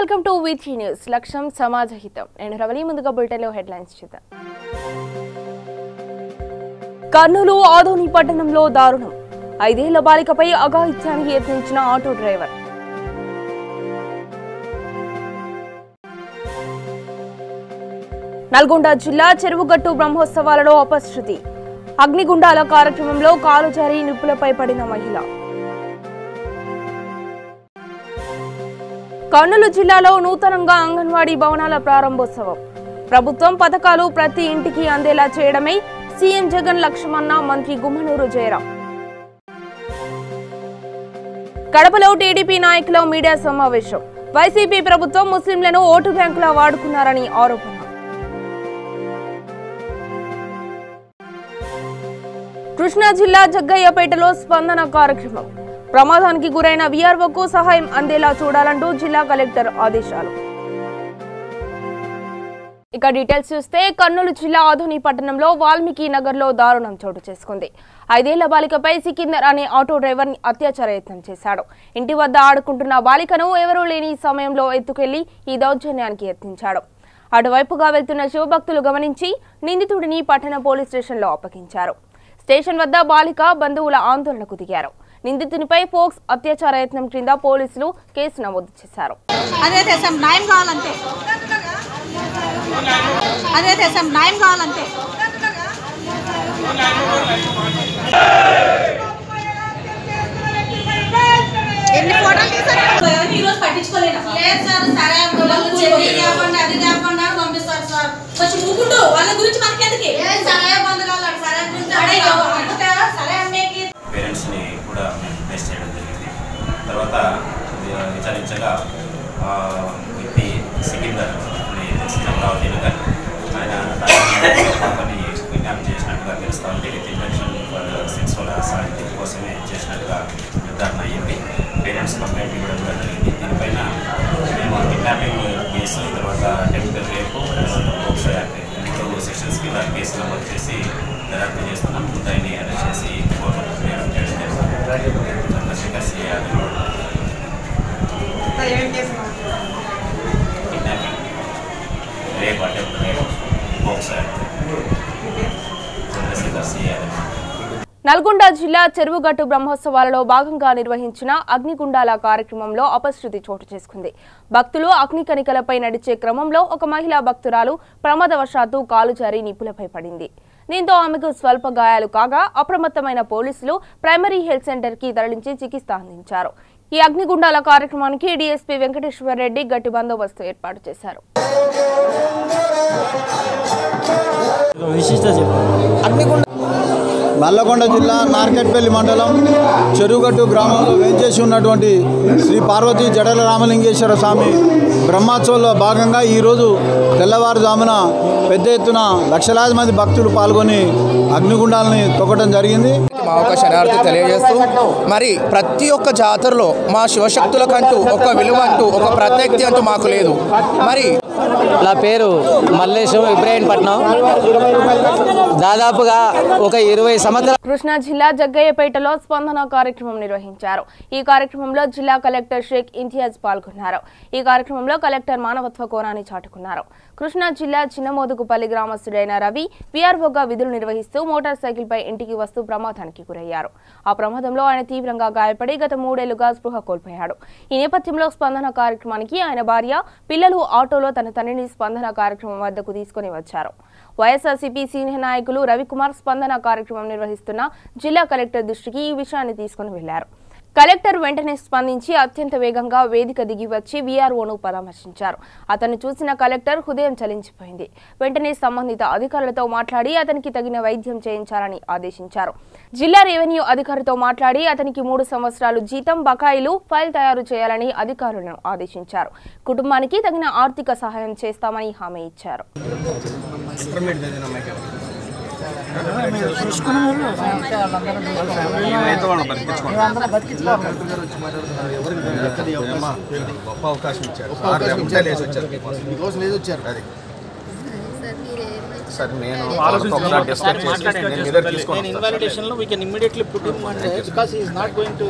Welcome to వీటీ news. లక్ష్యం సమాజ హితం. నేను రవలి. ముందుగా బులెటిన్లో హెడ్లైన్స్ చూద్దాం. కర్నూలు ఆదోని పట్టణంలో దారుణం. 5 ఏళ్ల బాలికపై అఘాయిత్యానికి యత్నించిన ఆటో డ్రైవర్. నల్గొండ జిల్లా చెరువుగట్టు బ్రహ్మోత్సవాలలో అపశృతి. అగ్నిగుండాల కార్యక్రమంలో కాలు జారి నిప్పులపై పడిన మహిళ. కర్నూలు జిల్లాలో నూతనంగా అంగన్వాడీ భవనాల ప్రారంభోత్సవం. ప్రభుత్వం పథకాలు ప్రతి ఇంటికి అందేలా చేయడమే సీఎం జగన్ లక్ష్యమన్న మంత్రి గుమ్మనూరు జయరాం. కడపలో టీడీపీ నాయకుల మీడియా సమావేశం. వైసీపీ ప్రభుత్వం ముస్లింలను ఓటు బ్యాంకులా వాడుకున్నారని ఆరోపణ. కృష్ణా జిల్లా జగ్గయ్యపేటలో స్పందన కార్యక్రమం. ప్రమాదానికి గురైన వీఆర్ఓకు సహాయం అందేలా చూడాలంటూ జిల్లా కలెక్టర్ ఆదేశాలు. ఇక డీటెయిల్స్ చూస్తే కర్నూలు జిల్లా ఆదోని పట్టణంలో వాల్మీకి నగర్లో దారుణం చోటు చేసుకుంది. 5 ఏళ్ల బాలికపై సికిందర్ అనే ఆటో డ్రైవర్ అత్యాచార యత్నం చేశాడు. ఇంటి వద్ద ఆడుకుంటున్న బాలికను ఎవరూ లేని సమయంలో ఎత్తుకెళ్లి ఈ దౌర్జన్యానికి యత్నించాడు. అటువైపుగా వెళ్తున్న శివభక్తులు గమనించి నిందితుడిని పట్టణ పోలీస్ స్టేషన్లో అప్పగించారు. స్టేషన్ వద్ద బాలిక బంధువుల ఆందోళనకు దిగారు. నిందితునిపై పోక్స్ అత్యాచార యత్నం క్రింద పోలీసులు కేసు నమోదు చేశారు. పేరెంట్స్ ని కూడా మేము ప్లేస్ చేయడం జరిగింది. తర్వాత విచారించగా వ్యక్తి సికిందర్ అమరావతి నగర్ ఆయన పాపని కిడ్నాప్ చేసినట్టుగా తెలుస్తూ ఉంటే with intention for sexual assault కోసమే చేసినట్టుగా నిర్ధారణ అయ్యింది. పేరెంట్స్ కంప్లైంట్ ఇవ్వడం కూడా జరిగింది. దీనిపైన మేము కిడ్నాపింగ్ కేసు, తర్వాత అటెంప్ట్ రేపు, తర్వాత పోక్సో యాక్ట్ 3 సెక్షన్స్ కింద కేసు నమోదు చేసి దర్యాప్తు చేస్తున్నాం. ముద్దాయిని అరెస్ట్ చేసి కోర్టుకు చేయడం జరిగింది. Chandrashekar CI kidnapping, rape, attempt rape, POCSO act, Chandrashekar CI. Nalgonda జిల్లా చెరువుగట్టు బ్రహ్మోత్సవాలలో భాగంగా నిర్వహించిన అగ్నిగుండాల కార్యక్రమంలో అపశృతి చోటు చేసుకుంది. భక్తులు అగ్ని కణికలపై నడిచే క్రమంలో ఒక మహిళా భక్తురాలు ప్రమాదవశాత్తు కాలు జారి నిప్పులపై పడింది. దీంతో ఆమెకు స్వల్ప గాయాలు కాగా అప్రమత్తమైన పోలీసులు ప్రైమరీ హెల్త్ సెంటర్ కి తరలించి చికిత్స అందించారు. ఈ అగ్నిగుండాల కార్యక్రమానికి డీఎస్పీ వెంకటేశ్వర రెడ్డి గట్టి బందోబస్తు ఏర్పాటు చేశారు. నల్లగొండ జిల్లా నార్కెట్పల్లి మండలం చెరువుగట్టు గ్రామంలో వేంచేసి ఉన్నటువంటి శ్రీ పార్వతీ జడల రామలింగేశ్వర స్వామి బ్రహ్మోత్సవంలో భాగంగా ఈరోజు తెల్లవారుజామున పెద్ద ఎత్తున లక్షలాది మంది భక్తులు పాల్గొని అగ్నిగుండాలని తొక్కడం జరిగింది. మా ఒక శనార్థి తెలియజేస్తూ మరి ప్రతి ఒక్క జాతరలో మా శివశక్తులకంటూ ఒక విలువ అంటూ ఒక ప్రత్యేకత అంటూ మాకు లేదు. మరి నా పేరు మల్లేశం, ఇబ్రాహీంపట్నం. దాదాపుగా ఒక 20 సంవత్సరాలు. కృష్ణా జిల్లా జగ్గయ్యపేటలో స్పందన కార్యక్రమం నిర్వహించారు. ఈ కార్యక్రమంలో జిల్లా కలెక్టర్ షేక్ ఇంతియాజ్ పాల్గొన్నారు. ఈ కార్యక్రమంలో కలెక్టర్ మానవత్వ కోణాన్ని చాటుకున్నారు. కృష్ణా జిల్లా చిన్నమోదుగుపల్లి గ్రామస్తుడైన రవి వీఆర్ఓగా విధులు నిర్వహిస్తూ మోటార్ సైకిల్ పై ఇంటికి వస్తూ ప్రమాదానికి గురయ్యారు. ఆ ప్రమాదంలో ఆయన తీవ్రంగా గాయపడి గత 3 ఏళ్లుగా స్పృహ కోల్పోయాడు. ఈ నేపథ్యంలో స్పందన కార్యక్రమానికి ఆయన భార్య, పిల్లలు ఆటోలో తన తండ్రిని స్పందన కార్యక్రమం వద్దకు తీసుకుని వచ్చారు. వైఎస్ఆర్సీపీ సీనియర్ నాయకులు రవికుమార్ స్పందన కార్యక్రమం నిర్వహిస్తున్న జిల్లా కలెక్టర్ దృష్టికి ఈ విషయాన్ని తీసుకుని వెళ్లారు. కలెక్టర్ వెంటనే స్పందించి అత్యంత వేగంగా వేదిక దిగి వచ్చి వీఆర్ఓను పరామర్శించారు. అతన్ని చూసిన కలెక్టర్ హృదయం చలించిపోయింది. వెంటనే సంబంధిత అధికారులతో మాట్లాడి అతనికి తగిన వైద్యం చేయించాలని ఆదేశించారు. జిల్లా రెవెన్యూ అధికారితో మాట్లాడి అతనికి 3 సంవత్సరాలు జీతం, బకాయిలు ఫైల్ తయారు చేయాలని అధికారులను ఆదేశించారు. కుటుంబానికి తగిన ఆర్థిక సహాయం చేస్తామని హామీ ఇచ్చారు. గొప్ప అవకాశం ఇచ్చారు. సార్ నేను ఇన్వాలిడేషన్ లో we can immediately put him and because he is not going to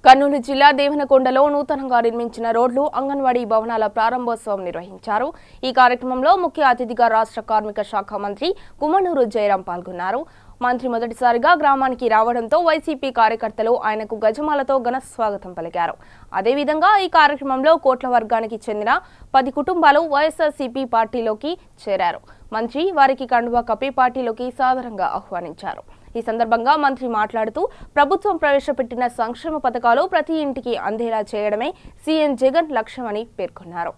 Kurnool జిల్లా దేవనకొండలో నూతనంగా నిర్మించిన రోడ్లు అంగన్వాడీ భవనాల ప్రారంభోత్సవం నిర్వహించారు. ఈ కార్యక్రమంలో ముఖ్య అతిథిగా రాష్ట్ర కార్మిక శాఖ మంత్రి గుమ్మనూరు జయరాం పాల్గొన్నారు. మంత్రి మొదటిసారిగా గ్రామానికి రావడంతో వైసీపీ కార్యకర్తలు ఆయనకు గజమాలతో ఘన స్వాగతం పలికారు. అదేవిధంగా ఈ కార్యక్రమంలో కోట్ల వర్గానికి చెందిన 10 కుటుంబాలు వైఎస్ఆర్సీపీ పార్టీలోకి చేరారు. మంత్రి వారికి కండువా కప్పి పార్టీలోకి సాదరంగా ఆహ్వానించారు. ఈ సందర్భంగా మంత్రి మాట్లాడుతూ ప్రభుత్వం ప్రవేశపెట్టిన సంక్షేమ పథకాలు ప్రతి ఇంటికి అందేలా చేయడమే సీఎం జగన్ లక్ష్యమని పేర్కొన్నారు.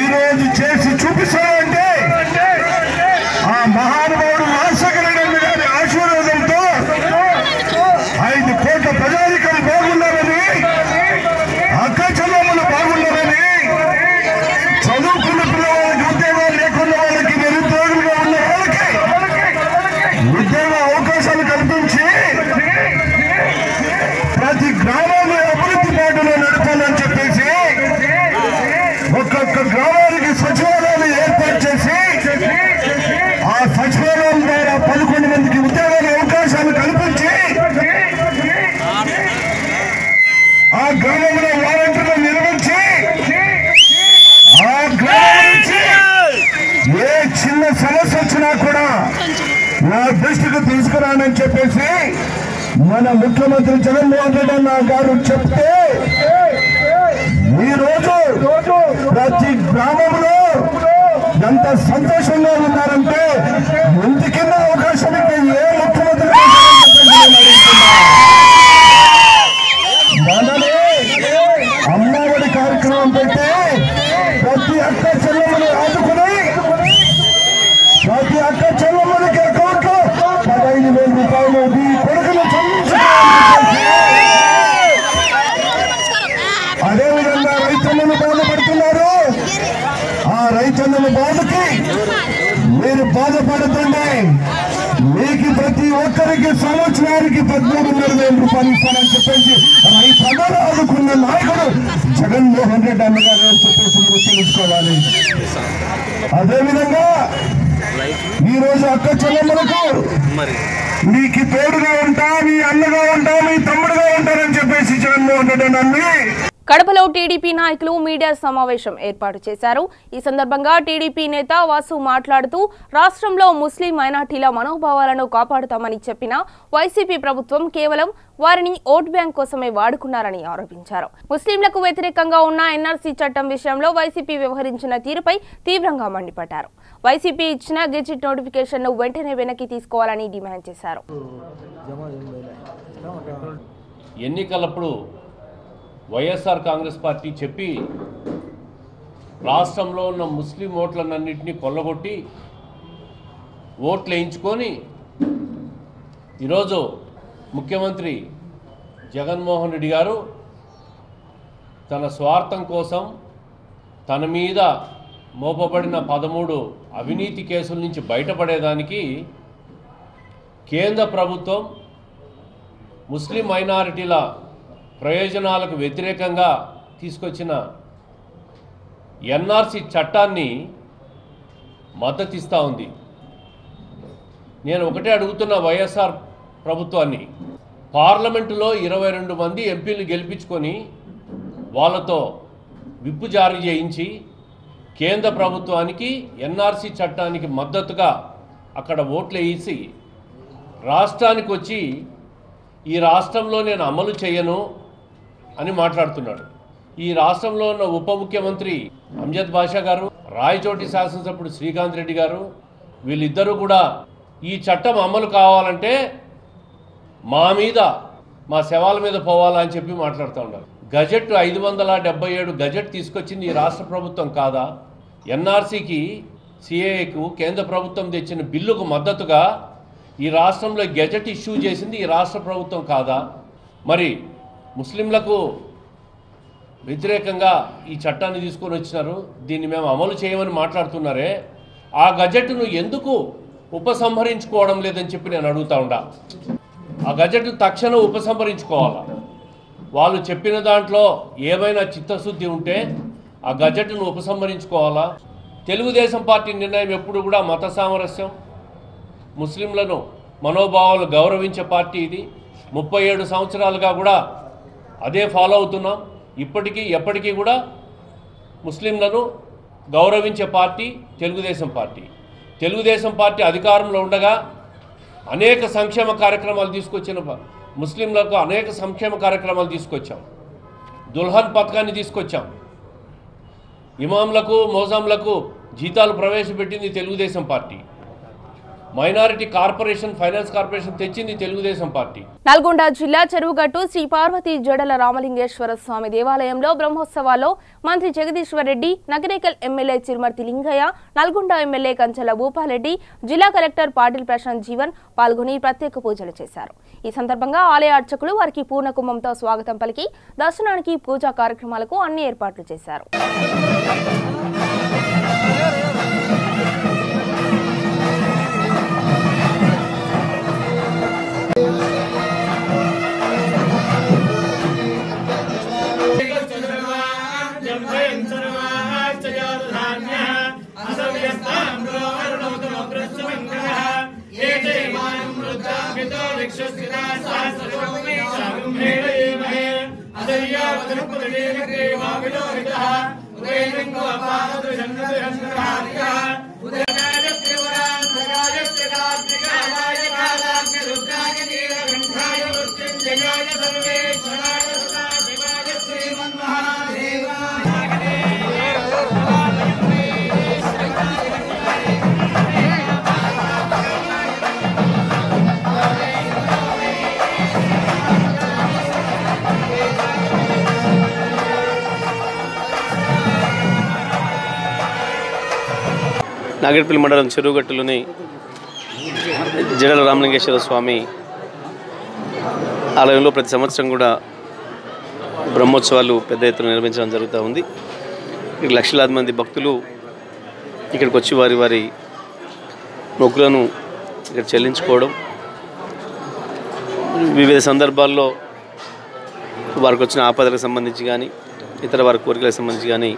ఈరోజు చేసి చూపిస్తారంటే ఆ మహానుభావుడు రాజశేఖర రెడ్డి గారి ఆశీర్వాదంతో 5 కోట్ల ప్రజాధికం బాగున్నారని, అక్క చెల్లెమ్మలు బాగున్నారని, చదువుకున్న పిల్లవాళ్ళకి ఉద్యోగాలు లేకున్న వాళ్ళకి, నిరుద్యోగులుగా ఉన్న వాళ్ళకి ఉద్యోగ అవకాశాలు కల్పించి ప్రతి గ్రామాన్ని అభివృద్ధి బాటలో నడపాలని చెప్పేసి ఒక్కొక్క గ్రామానికి సచివాలయాలు ఏర్పాటు చేసి ఆ సచివాలయం ద్వారా 11 మందికి ఉద్యోగాల అవకాశాలు కల్పించి ఆ గ్రామంలో వాలంటీర్లు నిర్మించి ఆ గ్రామం నుంచి ఏ చిన్న సమస్య వచ్చినా కూడా నా దృష్టికి తీసుకురానని చెప్పేసి మన ముఖ్యమంత్రి జగన్మోహన్ రెడ్డి గారు చెప్తే ఈ రోజు ప్రతి గ్రామంలో ఎంత సంతోషంగా ఉన్నారంటే ఎందుకిన్న అవకాశం ఇంకా ఏ ముఖ్యమంత్రి మననే అమ్మఒడి కార్యక్రమం పెట్టి ప్రతి అక్క చెల్లెమ్మని ఆదుకుని ప్రతి అక్క చెల్లెమ్మలకి అకౌంట్ లో 15,000 రూపాయలు ఈ కొడుకులు అదేవిధంగా రైతన్నలు బాధపడుతున్నారు. ఆ రైతన్నల బాధకి మీరు బాధపడుతుండే మీకు ప్రతి ఒక్కరికి సంవత్సరానికి 13,500 రూపాయలు ఇస్తానని చెప్పేసి రైతన్నలు ఆదుకున్న నాయకుడు జగన్మోహన్ రెడ్డి అన్నగారు అని చెప్పేసి మీరు తెలుసుకోవాలి. అదేవిధంగా ఈరోజు అక్క చెల్లెమ్మలకు మీకు తోడుగా ఉంటా, మీ అన్నగా ఉంటా, మీ తమ్ముడుగా ఉంటారని చెప్పేసి జగన్మోహన్ రెడ్డి నన్ను కడపలో టీడీపీ నాయకులు మీడియా సమావేశం ఏర్పాటు చేశారు. ఈ సందర్భంగా టీడీపీ నేత వాసు మాట్లాడుతూ రాష్ట్రంలో ముస్లిం మైనార్టీల మనోభావాలను కాపాడుతామని చెప్పిన వైసీపీ ప్రభుత్వం కేవలం వారిని ఓట్ బ్యాంక్ కోసమే వాడుకున్నారని ఆరోపించారు. ముస్లింలకు వ్యతిరేకంగా ఉన్న ఎన్ఆర్సీ చట్టం విషయంలో వైసీపీ వ్యవహరించిన తీరుపై తీవ్రంగా మండిపడ్డారు. వైసీపీ ఇచ్చిన గెజిట్ నోటిఫికేషన్ను వెంటనే వెనక్కి తీసుకోవాలని డిమాండ్ చేశారు. ఎన్నికలప్పుడు వైఎస్ఆర్ కాంగ్రెస్ పార్టీ చెప్పి రాష్ట్రంలో ఉన్న ముస్లిం ఓట్లన్నింటినీ కొల్లగొట్టి ఓట్లు వేయించుకొని ఈరోజు ముఖ్యమంత్రి జగన్మోహన్ రెడ్డి గారు తన స్వార్థం కోసం తన మీద మోపబడిన 13 అవినీతి కేసుల నుంచి బయటపడేదానికి కేంద్ర ప్రభుత్వం ముస్లిం మైనారిటీల ప్రయోజనాలకు వ్యతిరేకంగా తీసుకొచ్చిన ఎన్ఆర్సీ చట్టాన్ని మద్దతిస్తూ ఉంది. నేను ఒకటే అడుగుతున్న వైఎస్ఆర్ ప్రభుత్వాన్ని, పార్లమెంటులో 22 మంది ఎంపీలు గెలిపించుకొని వాళ్ళతో విప్పు జారీ చేయించి కేంద్ర ప్రభుత్వానికి ఎన్ఆర్సీ చట్టానికి మద్దతుగా అక్కడ ఓట్లు వేసి రాష్ట్రానికి వచ్చి ఈ రాష్ట్రంలో నేను అమలు చేయను అని మాట్లాడుతున్నాడు. ఈ రాష్ట్రంలో ఉన్న ఉప ముఖ్యమంత్రి అంజద్ బాషా గారు, రాయచోటి శాసనసభ్యుడు శ్రీకాంత్ రెడ్డి గారు, వీళ్ళిద్దరూ కూడా ఈ చట్టం అమలు కావాలంటే మా మీద, మా శవాల మీద పోవాలని చెప్పి మాట్లాడుతూ ఉన్నారు. గజెట్ 577 గజెట్ తీసుకొచ్చింది ఈ రాష్ట్ర ప్రభుత్వం కాదా? ఎన్ఆర్సీకి, సిఏఏకు కేంద్ర ప్రభుత్వం తెచ్చిన బిల్లుకు మద్దతుగా ఈ రాష్ట్రంలో గెజెట్ ఇష్యూ చేసింది ఈ రాష్ట్ర ప్రభుత్వం కాదా? మరి ముస్లింలకు వ్యతిరేకంగా ఈ చట్టాన్ని తీసుకొని వచ్చినారు, దీన్ని మేము అమలు చేయమని మాట్లాడుతున్నారే, ఆ గజెట్ను ఎందుకు ఉపసంహరించుకోవడం లేదని చెప్పి నేను అడుగుతా ఉండా. ఆ గజెట్ తక్షణం ఉపసంహరించుకోవాలా. వాళ్ళు చెప్పిన దాంట్లో ఏమైనా చిత్తశుద్ధి ఉంటే ఆ గజెట్ను ఉపసంహరించుకోవాలా. తెలుగుదేశం పార్టీ నిర్ణయం ఎప్పుడు కూడా మత సామరస్యం, ముస్లింలను మనోభావాలు గౌరవించే పార్టీ ఇది. 37 సంవత్సరాలుగా కూడా అదే ఫాలో అవుతున్నాం. ఇప్పటికీ ఎప్పటికీ కూడా ముస్లింలను గౌరవించే party Telugu Desam party. Telugu Desam party అధికారంలో ఉండగా అనేక సంక్షేమ కార్యక్రమాలు తీసుకొచ్చిన ముస్లింలకు అనేక సంక్షేమ కార్యక్రమాలు తీసుకొచ్చాం. దుల్హన్ పథకాన్ని తీసుకొచ్చాం. ఇమాంలకు మోజాంలకు జీతాలు ప్రవేశపెట్టింది Telugu Desam party. Minority corporation, finance corporation తెచ్చింది తెలుగుదేశం పార్టీ. నల్గొండ జిల్లా చెరువుగట్టు శ్రీ పార్వతీ జడల రామలింగేశ్వర స్వామి దేవాలయంలో బ్రహ్మోత్సవాల్లో మంత్రి జగదీశ్వర్ రెడ్డి, నగరేకల్ ఎమ్మెల్యే చిర్మర్తి లింగయ్య, నల్గొండ ఎమ్మెల్యే కంచెల భూపాలరెడ్డి, జిల్లా కలెక్టర్ పాటిల్ ప్రశాంత్ జీవన్ పాల్గొని ప్రత్యేక పూజలు చేశారు. ఈ సందర్భంగా ఆలయ అర్చకులు వారికి పూర్ణ కుంభంతో స్వాగతం పలికి దర్శనానికి పూజా కార్యక్రమాలకు అన్ని ఏర్పాట్లు చేశారు. నాగేపల్లి మండలం చెరువుగట్టులోని జడల రామలింగేశ్వర స్వామి ఆలయంలో ప్రతి సంవత్సరం కూడా బ్రహ్మోత్సవాలు పెద్ద ఎత్తున నిర్వహించడం జరుగుతూ ఉంది. ఇక్కడ లక్షలాది మంది భక్తులు ఇక్కడికి వచ్చి వారి వారి మొక్కులను ఇక్కడ చెల్లించుకోవడం, వివిధ సందర్భాల్లో వారికి వచ్చిన ఆపదలకు సంబంధించి కానీ ఇతర వారి కోరికలకు సంబంధించి కానీ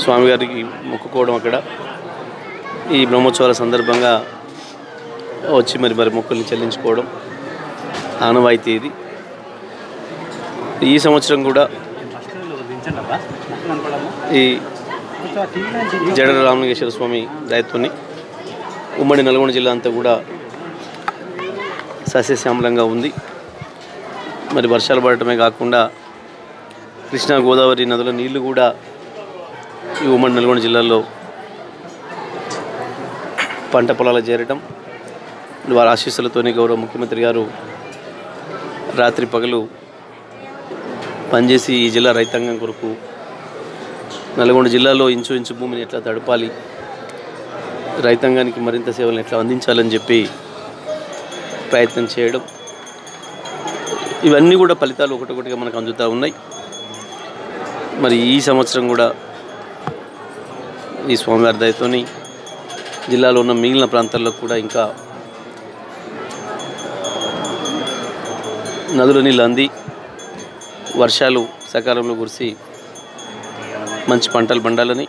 స్వామివారికి మొక్కుకోవడం, అక్కడ ఈ బ్రహ్మోత్సవాల సందర్భంగా వచ్చి మరి మొక్కుల్ని చెల్లించుకోవడం ఆనవాయితీ ఇది. ఈ సంవత్సరం కూడా ఈ జడల రామలింగేశ్వర స్వామి దయతోని ఉమ్మడి నల్గొండ జిల్లా అంతా కూడా సస్యశ్యామలంగా ఉంది. మరి వర్షాలు పడటమే కాకుండా కృష్ణా గోదావరి నదుల నీళ్లు కూడా ఈ ఉమ్మడి నల్గొండ జిల్లాలో పంట పొలాలు చేరటం, వారి ఆశీస్సులతోనే గౌరవ ముఖ్యమంత్రి గారు రాత్రి పగలు పనిచేసి ఈ జిల్లా రైతాంగం కొరకు నల్గొండ జిల్లాలో ఇంచు భూమిని ఎట్లా తడపాలి, రైతాంగానికి మరింత సేవలను ఎట్లా అందించాలని చెప్పి ప్రయత్నం చేయడం, ఇవన్నీ కూడా ఫలితాలు ఒకటొకటిగా మనకు అందుతూ ఉన్నాయి. మరి ఈ సంవత్సరం కూడా ఈ స్వామివారి దయతోని జిల్లాలో ఉన్న మిగిలిన ప్రాంతాల్లో కూడా ఇంకా నదుల నీళ్ళు అంది వర్షాలు సకాలంలో కురిసి మంచి పంటలు పండాలని,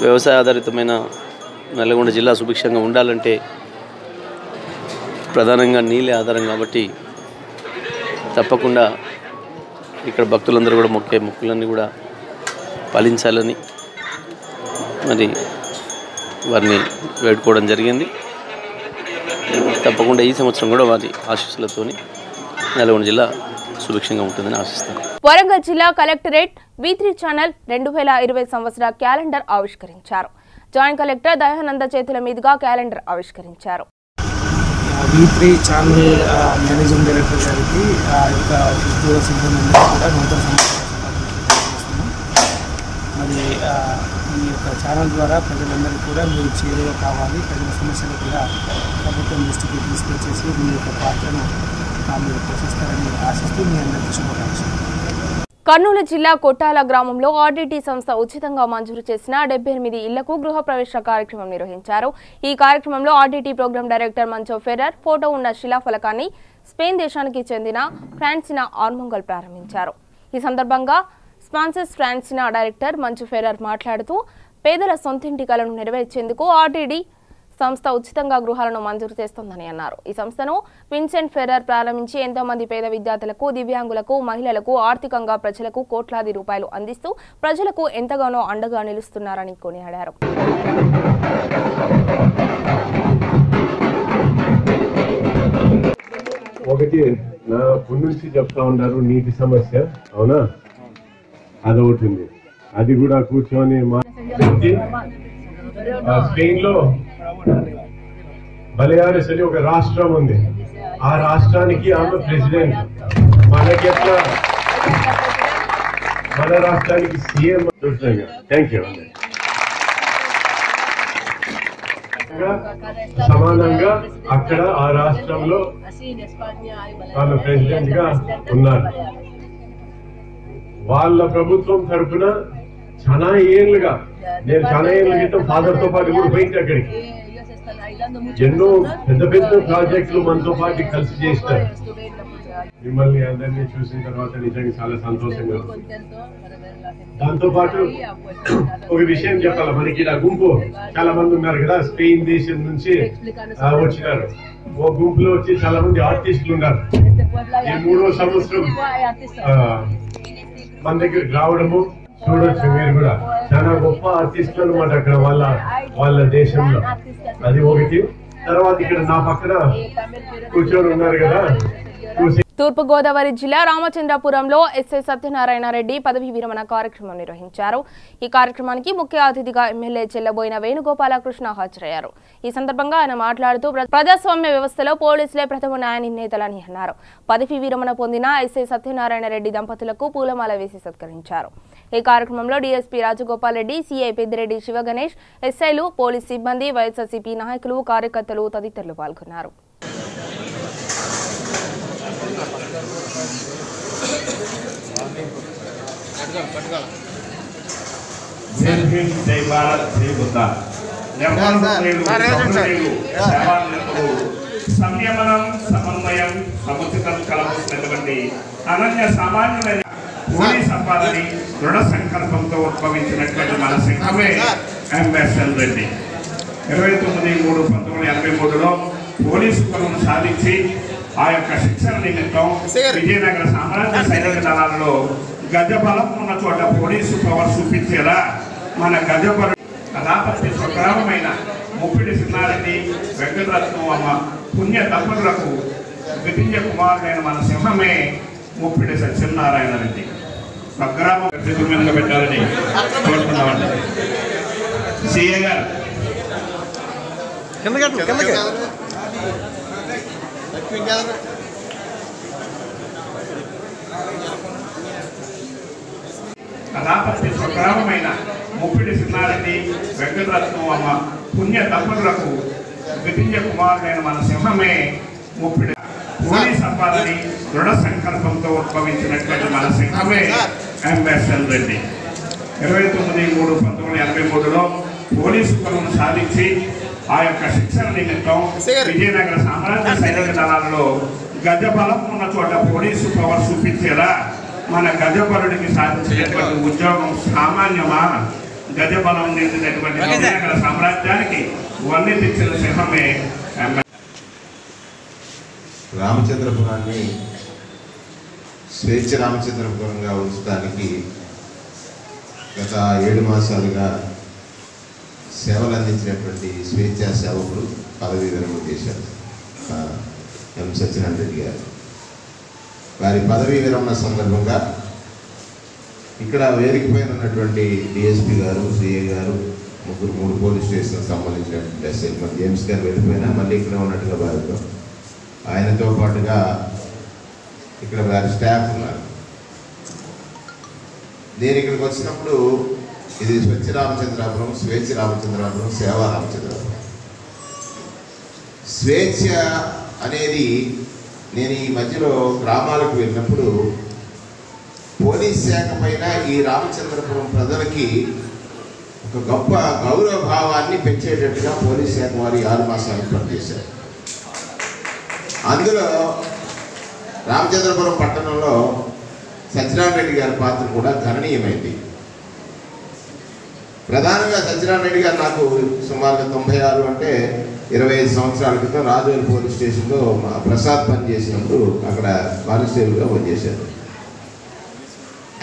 వ్యవసాయ ఆధారితమైన నల్గొండ జిల్లా సుభిక్షంగా ఉండాలంటే ప్రధానంగా నీళ్ళే ఆధారం కాబట్టి తప్పకుండా ఇక్కడ భక్తులందరూ కూడా మొక్కే మొక్కులన్నీ కూడా ఫలించాలని మరి వారిని వేడుకోవడం జరిగింది. తప్పకుండా ఈ సంవత్సరం కూడా వారి ఆశీస్సులతోని నల్గొండ జిల్లా సుభిక్షంగా ఉంటుందని ఆశిస్తాను. వరంగల్ జిల్లా కలెక్టరేట్ V3 ఛానల్ 2020 సంవత్సర క్యాలెండర్ ఆవిష్కరించారు. జాయింట్ కలెక్టర్ దయానంద చేతుల మీదుగా క్యాలెండర్ ఆవిష్కరించారు. V3 ఛానల్ మేనేజింగ్ డైరెక్టర్ గారికి యొక్క సిబ్బంది కూడా నూతన సంవత్సరం మరి ఈ యొక్క ఛానల్ ద్వారా ప్రజలందరికీ కూడా మీరు చేరువ కావాలి, ప్రజల సమస్యలు కూడా ప్రభుత్వం దృష్టికి తీసుకొచ్చేసి మీ యొక్క పాత్రను మీరు పోషిస్తారని ఆశిస్తూ మీ అందరికీ శుభాకాంక్షలు. కర్నూలు జిల్లా కొట్టాల గ్రామంలో ఆర్డీటీ సంస్థ ఉచితంగా మంజూరు చేసిన 78 ఇళ్లకు గృహప్రవేశ కార్యక్రమం నిర్వహించారు. ఈ కార్యక్రమంలో ఆర్డీటీ ప్రోగ్రాం డైరెక్టర్ మంచో ఫెర్రర్ ఫోటో ఉన్న శిలాఫలకాన్ని స్పెయిన్ దేశానికి చెందిన ఫ్రాన్సినా ఆర్మంగల్ ప్రారంభించారు. ఈ సందర్భంగా స్పాన్సర్స్ ఫ్రాన్సినా డైరెక్టర్ మంచు ఫెర్రర్ మాట్లాడుతూ పేదల సొంతింటి కలను నెరవేర్చేందుకు ఆర్డీటీ సంస్థ ఉచితంగా గృహాలను మంజూరు చేస్తోందని అన్నారు. ఈ సంస్థను విన్సెంట్ ఫెర్రర్ ప్రారంభించి ఎంతో మంది పేద విద్యార్థులకు, దివ్యాంగులకు, మహిళలకు, ఆర్థికంగా ప్రజలకు కోట్లాది రూపాయలు అందిస్తూ ప్రజలకు ఎంతగానో అండగా నిలుస్తున్నారని కొనియాడారు. ఒకటి నా నుంచి చెప్తా ఉన్నారు నీటి సమస్య, అవునా? అదొకటి ఉంది, అది కూడా కూర్చొని స్పెయిన్ లో బలియారిస్ అని ఒక రాష్ట్రం ఉంది. ఆ రాష్ట్రానికి ఆమె ప్రెసిడెంట్. మనకి ఎట్లా మన రాష్ట్రానికి సీఎం. Thank you. సమానంగా అక్కడ ఆ రాష్ట్రంలో ఆమె ప్రెసిడెంట్ గా ఉన్నారు. వాళ్ళ ప్రభుత్వం తరఫున చాలా ఏళ్ళుగా, నేను చాలా ఏళ్ళ క్రితం ఫాదర్ తో పాటు కూడా పోయింది అక్కడికి. ఎన్నో పెద్ద పెద్ద ప్రాజెక్టులు మనతో పాటు కలిసి చేస్తారు. మిమ్మల్ని అందరినీ చూసిన తర్వాత నిజంగా చాలా సంతోషంగా ఉంది. దాంతో పాటు ఒక విషయం చెప్పాలి, మనకి ఇలా గుంపు చాలా మంది ఉన్నారు కదా, స్పెయిన్ దేశం నుంచి వచ్చినారు. ఓ గుంపులో వచ్చి చాలా మంది ఆర్టిస్టులు ఉన్నారు. ఈ 3వ సంవత్సరం మన దగ్గరికి రావడము చూడొచ్చు. మీరు కూడా చాలా గొప్ప ఆర్టిస్టులు అనమాట అక్కడ వాళ్ళ దేశంలో. అది ఒకటి. తర్వాత ఇక్కడ నా పక్కన కూర్చొని ఉన్నారు కదా. తూర్పుగోదావరి జిల్లా రామచంద్రపురంలో ఎస్ఐ సత్యనారాయణ రెడ్డి పదవీ విరమణ కార్యక్రమం నిర్వహించారు. ఈ కార్యక్రమానికి ముఖ్య అతిథిగా ఎమ్మెల్యే చెల్లబోయిన వేణుగోపాలకృష్ణ హాజరయ్యారు. ఈ సందర్భంగా ఆయన మాట్లాడుతూ ప్రజాస్వామ్య వ్యవస్థలో పోలీసులే ప్రథమ న్యాయ నిర్ణేతలని అన్నారు. పదవీ విరమణ పొందిన ఎస్ఐ సత్యనారాయణ రెడ్డి దంపతులకు పూలమాల వేసి సత్కరించారు. ఈ కార్యక్రమంలో డీఎస్పీ రాజగోపాల్ రెడ్డి, సిఐ పెద్దిరెడ్డి శివగణేష్, ఎస్ఐలు, పోలీస్ సిబ్బంది, వైఎస్ఆర్సీపీ నాయకులు, కార్యకర్తలు తదితరులు పాల్గొన్నారు. సంయమనం, సమన్వయం, సముచితం కలవసినటువంటి అనన్య సామాన్యులైన పోలీస్ అబ్బాలని దృఢ సంకల్పంతో ఉద్భవించినటువంటి మన సంఘమే ఎంఎస్ఎల్ రెడ్డి. 29/3/1983లో పోలీసు పనులను సాధించి ఆ యొక్క శిక్షణ నిమిత్తం విజయనగర సామ్రాజ్య సైనిక దళాలలో గజబలం ఉన్న చోట పోలీసు పవర్ చూపించేలా మన గజబలం కళాపతి స్వగ్రామమైన ముప్పిడి సిన్నారెడ్డి, వెంకటరత్నం అమ్మ పుణ్య దంపతులకు ద్వితీయ కుమారుడైన మన సింహమే ముప్పిడి సత్యనారాయణ రెడ్డి. స్వగ్రామం మీదుగా పెట్టాలని కోరుతున్నామండి. సిఏ గారు కళాపతి స్వగ్రామమైన ముప్పిడి సిన్నారెడ్డి, వెంకటరత్నం అమ్మ పుణ్య దంపతులకు ద్వితీయ కుమారుడైన మన సింహమే ముప్పిడి పోలీస్ అబ్బాలని దృఢ సంకల్పంతో ఉద్భవించినటువంటి మన సింహమే ఎంఎస్ఎల్ రెడ్డి. 29/3/1983లో పోలీసు పనులను సాధించి ఆ యొక్క శిక్షణ నిమిత్తం విజయనగర సామ్రాజ్య సైనిక దళాలలో గజబలం ఉన్న చోట పోలీసు పవర్ చూపించేలా మన గజబలుడికి సాధించినటువంటి ఉద్యోగం సామాన్యమా? గజబలం నిండినటువంటి విజయనగర సామ్రాజ్యానికి వన్నె తెచ్చిన సింహమే రామచంద్రపురాన్ని స్వేచ్ఛ రామచంద్రపురంగా ఉంచడానికి గత 7 మాసాలుగా సేవలు అందించినటువంటి స్వేచ్ఛా సేవకులు పదవీ విరమణ చేశారు ఎం సత్యనారాయణ రెడ్డి గారు. వారి పదవీ విరమణ సందర్భంగా ఇక్కడ వేదిక పైన ఉన్నటువంటి డిఎస్పీ గారు, సిఐ గారు, 3 పోలీస్ స్టేషన్కి సంబంధించినటువంటి ఎస్ఐ జేమ్స్ గారు వెళ్ళిపోయినా మళ్ళీ ఇక్కడ ఉన్నట్టుగా భావిస్తాం. ఆయనతో పాటుగా ఇక్కడ వారి స్టాఫ్ ఉన్నారు. నేను ఇక్కడికి వచ్చినప్పుడు ఇది స్వచ్ఛ రామచంద్రాపురం, స్వేచ్ఛ రామచంద్రాపురం, సేవా రామచంద్రాపురం. స్వేచ్ఛ అనేది నేను ఈ మధ్యలో గ్రామాలకు వెళ్ళినప్పుడు పోలీస్ శాఖ పైన ఈ రామచంద్రపురం ప్రజలకి ఒక గొప్ప గౌరవ భావాన్ని పెంచేటట్టుగా పోలీస్ శాఖ వారు 6 మాసాలు పనిచేశారు. అందులో రామచంద్రపురం పట్టణంలో సత్యనారాయణ రెడ్డి గారి పాత్ర కూడా గణనీయమైంది. ప్రధానంగా సత్యనారాయణ రెడ్డి గారు నాకు సుమారుగా 96 అంటే 25 సంవత్సరాల క్రితం రాజోలు పోలీస్ స్టేషన్లో మా ప్రసాద్ పని చేసినప్పుడు అక్కడ కానిస్టేబుల్గా పనిచేశారు.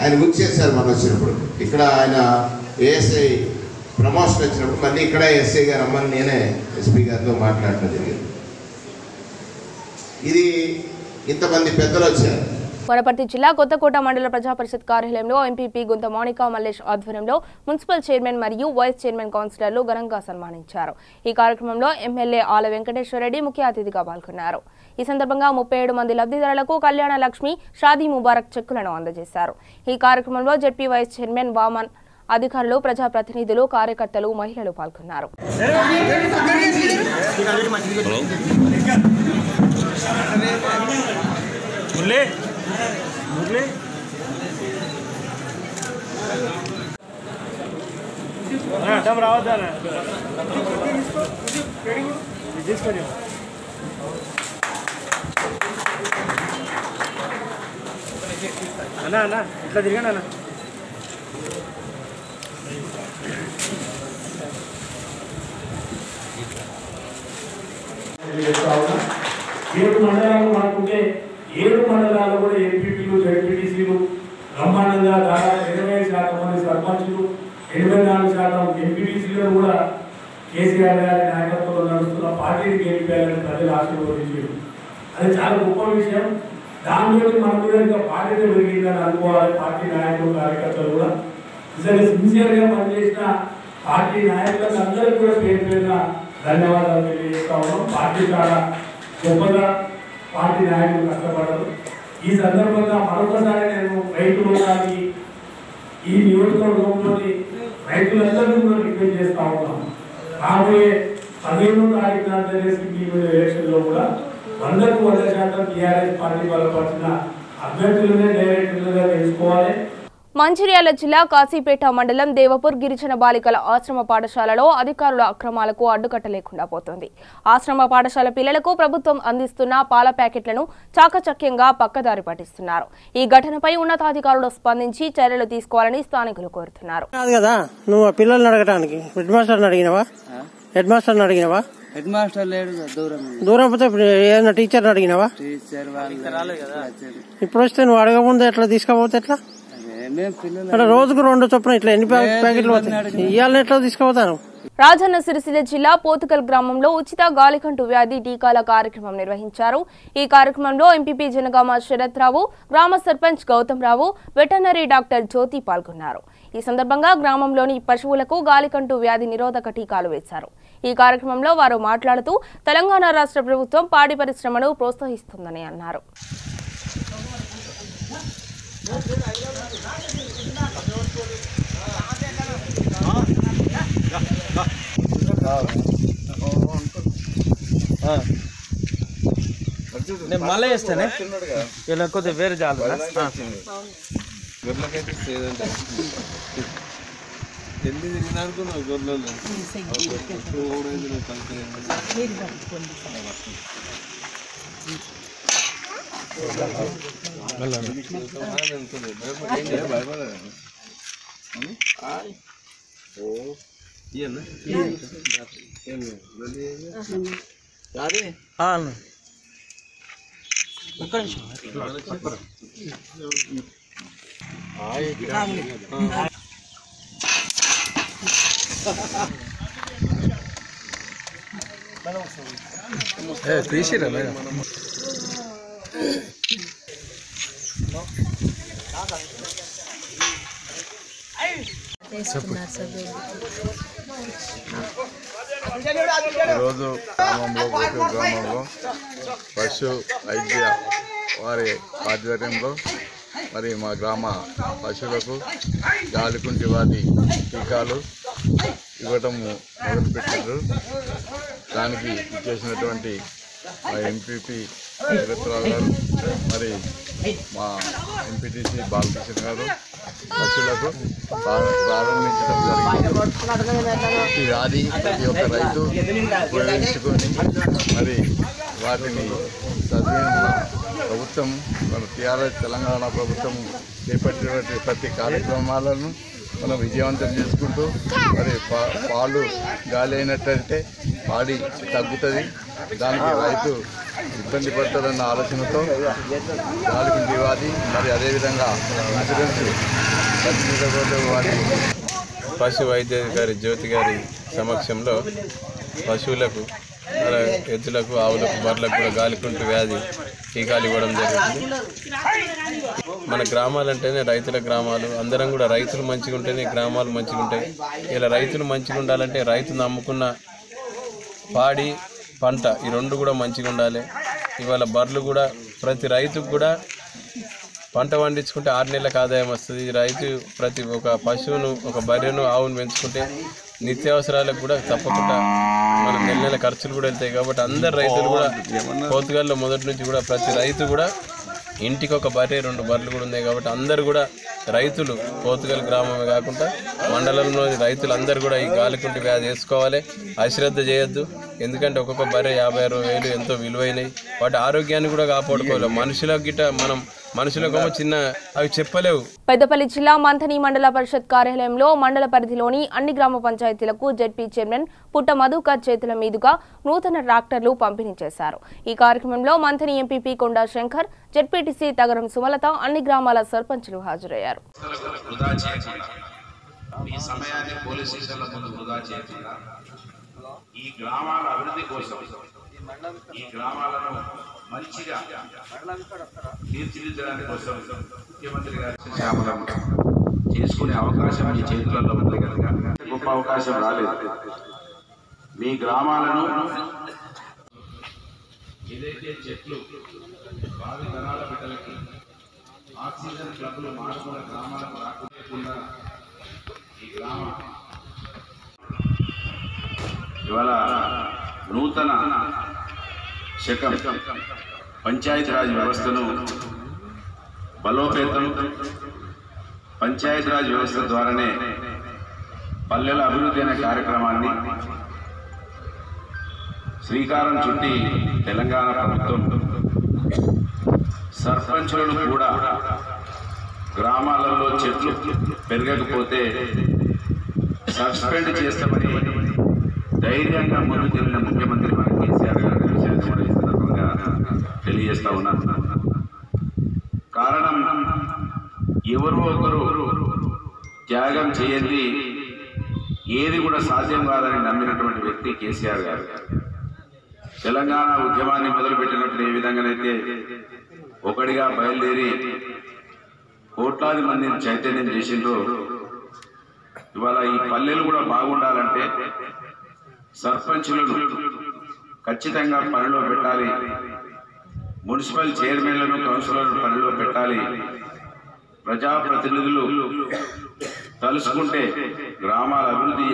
ఆయన గుర్తు చేశారు మనం వచ్చినప్పుడు. ఇక్కడ ఆయన ఏఎస్ఐ ప్రమోషన్ వచ్చినప్పుడు మళ్ళీ ఇక్కడ ఎస్ఐ గారు రమ్మని నేనే ఎస్పీ గారితో మాట్లాడటం జరిగింది. ఇది ఇంతమంది పెద్దలు వచ్చారు. వనపర్తి జిల్లా కొత్తకోట మండల ప్రజా పరిషత్ కార్యాలయంలో ఎంపీపీ గుంత మౌనికా మల్లేష్ ఆధ్వర్యంలో మున్సిపల్ చైర్మన్ మరియు వైస్ చైర్మన్ కౌన్సిలర్లు ఘనంగా సన్మానించారు. ఈ కార్యక్రమంలో ఎమ్మెల్యే ఆల వెంకటేశ్వరరెడ్డి ముఖ్య అతిథిగా పాల్గొన్నారు. ఈ సందర్భంగా 37 మంది లబ్ధిదారులకు కళ్యాణ లక్ష్మి షాదీ ముబారక్ చెక్కులను అందజేశారు. ఈ కార్యక్రమంలో జెడ్పీ వైస్ చైర్మన్ వామన్, అధికారులు, ప్రజాప్రతినిధులు, కార్యకర్తలు, మహిళలు పాల్గొన్నారు. అన్నా ఇట్లా తిరిగాను అన్న. ఏడు మండలాలు మనకుంటే 7 మండలాలు కూడా ఎంపీపీలు, జడ్పీటీసీలు బ్రహ్మాండంగా దాదాపు 25% మంది సర్పంచులు, 84% ఎంపీటీసీలు కూడా కేసీఆర్ గారి నాయకత్వంలో నడుస్తున్న పార్టీని గెలిపారని ప్రజలు ఆశీర్వదించారు. అది చాలా గొప్ప విషయం. దాంతో మనం కూడా ఇంకా పార్టీతో పెరిగిందని అనుకోవాలి. పార్టీ నాయకులు, కార్యకర్తలు కూడా నిజంగా సిన్సియర్గా పనిచేసిన పార్టీ నాయకులకు అందరికీ కూడా పేరు పేరున ధన్యవాదాలు తెలియజేస్తా ఉన్నాం. పార్టీ చాలా గొప్పగా పార్టీ నాయకులు కష్టపడరు. ఈ సందర్భంగా మరొకసారి నేను రైతులు కానీ ఈ నియోజకవర్గంలోని రైతులందరినీ కూడా రిక్వెస్ట్ చేస్తా ఉన్నాను. రాబోయే 15వ తారీఖున జరిగే ఎలక్షన్లో కూడా 100% టీఆర్ఎస్ పార్టీ బలపరిచిన అభ్యర్థులనే డైరెక్టర్లుగా తెలుసుకోవాలి. మంచిర్యాల జిల్లా కాశీపేట మండలం దేవపూర్ గిరిజన బాలికల ఆశ్రమ పాఠశాలలో అధికారుల అక్రమాలకు అడ్డుకట్ట లేకుండా పోతోంది. ఆశ్రమ పాఠశాల పిల్లలకు ప్రభుత్వం అందిస్తున్న పాల ప్యాకెట్లను చాకచక్యంగా పక్కదారి పట్టిస్తున్నారు. ఈ ఘటనపై ఉన్నతాధికారులు స్పందించి చర్యలు తీసుకోవాలని స్థానికులు కోరుతున్నారు. నువ్వు పిల్లల్ని అడగటానికి హెడ్ మాస్టర్ అడిగినవా? హెడ్ మాస్టర్ లేడు, దూరం పోతే ఏదైనా టీచర్ అడిగినవా? ఇప్పుడు వస్తే నువ్వు అడగముందే ఎట్లా తీసుకుపోతే ఎట్లా? రోజుకు 2 చొప్పున ఇట్లా ఎన్ని ప్యాకెట్లు ఇవాళ ఎట్లా తీసుకుపోతాను? రాజన్న సిరిసిల్ల జిల్లా పోతుకల్ గ్రామంలో ఉచిత గాలికంటు వ్యాధి టీకాల కార్యక్రమం నిర్వహించారు. ఈ కార్యక్రమంలో ఎంపీపీ జనగామ శరత్ రావు, గ్రామ సర్పంచ్ గౌతమ్ రావు, వెటర్నరీ డాక్టర్ జ్యోతి పాల్గొన్నారు. ఈ సందర్భంగా గ్రామంలోని పశువులకు గాలికంటు వ్యాధి నిరోధక టీకాలు వేశారు. ఈ కార్యక్రమంలో వారు మాట్లాడుతూ తెలంగాణ రాష్ట్ర ప్రభుత్వం పాడి పరిశ్రమను ప్రోత్సహిస్తుందని అన్నారు. నేను మళ్ళీ వేస్తానే ఇలా కొద్దిగా వేరే జాలు గొర్రెలకైతే లేదంటే ఎన్ని తిరిగినా అనుకున్నావు గొర్రెలు తీసిరా మేడం ఈరోజు గ్రామంలో గ్రామంలో పశు వైద్య వారి ఆధ్వర్యంలో మరి మా గ్రామ పశువులకు గాలికుంటి వ్యాధి టీకాలు ఇవ్వటం మొదలుపెట్టారు. దానికి ఇచ్చేసినటువంటి మా ఎంపీపీ వీరత్రావు గారు, మరి మా ఎంపీటీసీ బాలకృష్ణ గారు పశువులకు ప్రారంభించడం జరిగింది. ఈ వ్యాధి ప్రతి ఒక్క రైతు ఉపయోగించుకొని మరి వాటిని ప్రభుత్వం మన టీఆర్ఎస్ తెలంగాణ ప్రభుత్వం చేపట్టినటువంటి ప్రతి కార్యక్రమాలను మనం విజయవంతం చేసుకుంటూ మరి పాలు గాలి అయినట్టయితే పాడి తగ్గుతుంది, దానికి రైతు ఇబ్బంది పడుతుందన్న ఆలోచనతో గాలికుంటి వ్యాధి మరి అదేవిధంగా ఇన్సూరెన్స్ వాటి పశు వైద్యాధికారి జ్యోతి గారి సమక్షంలో పశువులకు ఎద్దులకు ఆవులకు బర్రెలకు కూడా గాలికుంటు వ్యాధి టీకాలు ఇవ్వడం జరుగుతుంది. మన గ్రామాలంటేనే రైతుల గ్రామాలు, అందరం కూడా రైతులు మంచిగా ఉంటేనే గ్రామాలు మంచిగా ఉంటాయి. ఇలా రైతులు మంచిగా ఉండాలంటే రైతు నమ్ముకున్న పాడి పంట ఈ రెండు కూడా మంచిగా ఉండాలి. ఇవాళ బర్రెలు కూడా ప్రతి రైతుకు కూడా పంట పండించుకుంటే 6 నెలలకు ఆదాయం వస్తుంది. రైతు ప్రతి ఒక పశువును ఒక బర్రెను ఆవును పెంచుకుంటే నిత్యావసరాలకు కూడా తప్పకుండా మన నెల ఖర్చులు కూడా వెళ్తాయి. కాబట్టి అందరు రైతులు కూడా పోతుగల్లో మొదటి నుంచి కూడా ప్రతి రైతు కూడా ఇంటికి ఒక బర్రె 2 బర్రెలు కూడా ఉన్నాయి. కాబట్టి అందరు కూడా రైతులు పోతుగల్ గ్రామమే కాకుండా మండలంలోని రైతులు అందరూ కూడా ఈ గాలికుంటి వ్యాధి వేసుకోవాలి, అశ్రద్ధ చేయొద్దు. ఎందుకంటే ఒక్కొక్క బర్రె 50-60 ఎంతో విలువైనవి. వాటి ఆరోగ్యాన్ని కూడా కాపాడుకోవాలి. మనుషులకు గిట్ట మనం మనుషులకు చిన్న అవి చెప్పలేవు. పెద్దపల్లి జిల్లా మంథని మండల పరిషత్ కార్యాలయంలో మండల పరిధిలోని అన్ని గ్రామ పంచాయతీలకు జెడ్పీ చైర్మన్ పుట్ట మధుకర్ చేతుల మీదుగా నూతన ట్రాక్టర్లు పంపిణీ చేశారు. ఈ కార్యక్రమంలో మంథని ఎంపీపీ కొండా శంకర్, జెడ్పీటీసీ తగరం సుమలత, అన్ని గ్రామాల సర్పంచులు హాజరయ్యారు. ఈ గ్రామాల అభివృద్ధి కోసం ఈ గ్రామాలను మంచిగా తీర్చిదిద్దడానికి కోసం ముఖ్యమంత్రి గారి శ్యామలం చేసుకునే అవకాశం మీ చేతులలో ఉంది కనుక గొప్ప అవకాశం రాలేదు. మీ గ్రామాలను ఏదైతే చెట్లు భావి తరాల బిడ్డలకి ఆక్సిజన్ క్లబ్లు మార్పుల గ్రామాలకు రాకుండా ఈ గ్రామ ఇవాళ నూతన శకం పంచాయతీరాజ్ వ్యవస్థను బలోపేతం, పంచాయతీరాజ్ వ్యవస్థ ద్వారానే పల్లెల అభివృద్ధి అనే కార్యక్రమాన్ని శ్రీకారం చుట్టి తెలంగాణ ప్రభుత్వం సర్పంచులను కూడా గ్రామాలలో చెట్లు పెరగకపోతే సస్పెండ్ చేస్తామని ధైర్యంగా ముందుకు వెళ్ళిన ముఖ్యమంత్రి మన కేసీఆర్ గారు తెలియజేస్తా ఉన్నాను. కారణం ఎవరో ఒకరు త్యాగం చేయండి ఏది కూడా సాధ్యం కాదని నమ్మినటువంటి వ్యక్తి కేసీఆర్ గారు. తెలంగాణ ఉద్యమాన్ని మొదలుపెట్టినప్పుడు ఏ విధంగానైతే ఒకటిగా బయలుదేరి కోట్లాది మందిని చైతన్యం చేసిండ్రో, ఇవాళ ఈ పల్లెలు కూడా బాగుండాలంటే సర్పంచులను ఖచ్చితంగా పనిలో పెట్టాలి, మున్సిపల్ చైర్మన్లను కౌన్సిలర్లను పనిలో పెట్టాలి. ప్రజాప్రతినిధులు తలుసుకుంటే గ్రామాల అభివృద్ధి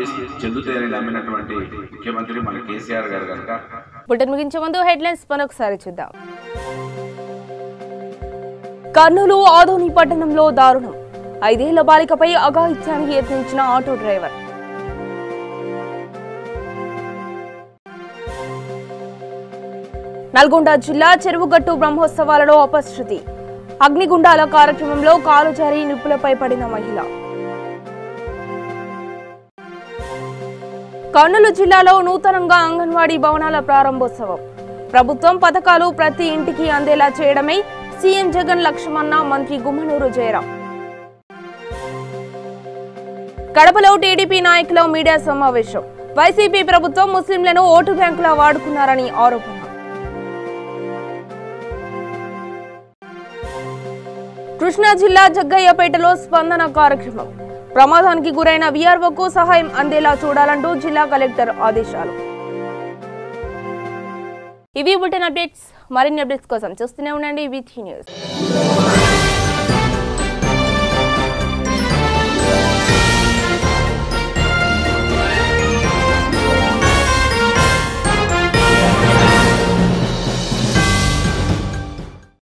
చెందుతాయని నమ్మినటువంటి ముఖ్యమంత్రి మన కేసీఆర్ గారు కనుక. బులెటిన్ ముగించే ముందు హెడ్లైన్స్ మరొకసారి చూద్దాం. కర్నూలు ఆదోని పట్టణంలో దారుణం, 5 ఏళ్ల బాలికపై అఘాయిత్యానికి యత్నించిన ఆటో డ్రైవర్. నల్గొండ జిల్లా చెరువుగట్టు బ్రహ్మోత్సవాలలో అపశృతి, అగ్నిగుండాల కార్యక్రమంలో కాలు జారి నిప్పులపై పడిన మహిళ. కర్నూలు జిల్లాలో నూతనంగా అంగన్వాడీ భవనాల ప్రారంభోత్సవం, ప్రభుత్వం పథకాలు ప్రతి ఇంటికి అందేలా చేయడమే సీఎం జగన్ లక్ష్యమన్న మంత్రి గుమ్మనూరు జయరాం. కడపలో టీడీపీ నాయకుల మీడియా సమావేశం, వైసీపీ ప్రభుత్వం ముస్లింలను ఓటు బ్యాంకులా వాడుకున్నారని ఆరోపణ. కృష్ణా జిల్లా జగ్గయ్యపేటలో స్పందన కార్యక్రమం, ప్రమాదానికి గురైన వీఆర్ఓకు సహాయం అందేలా చూడాలంటూ జిల్లా కలెక్టర్ ఆదేశాలు. ఇవి బులెటిన్ అప్డేట్స్. మరిన్ని అప్డేట్స్ కోసం చూస్తూనే ఉండండి విథి న్యూస్.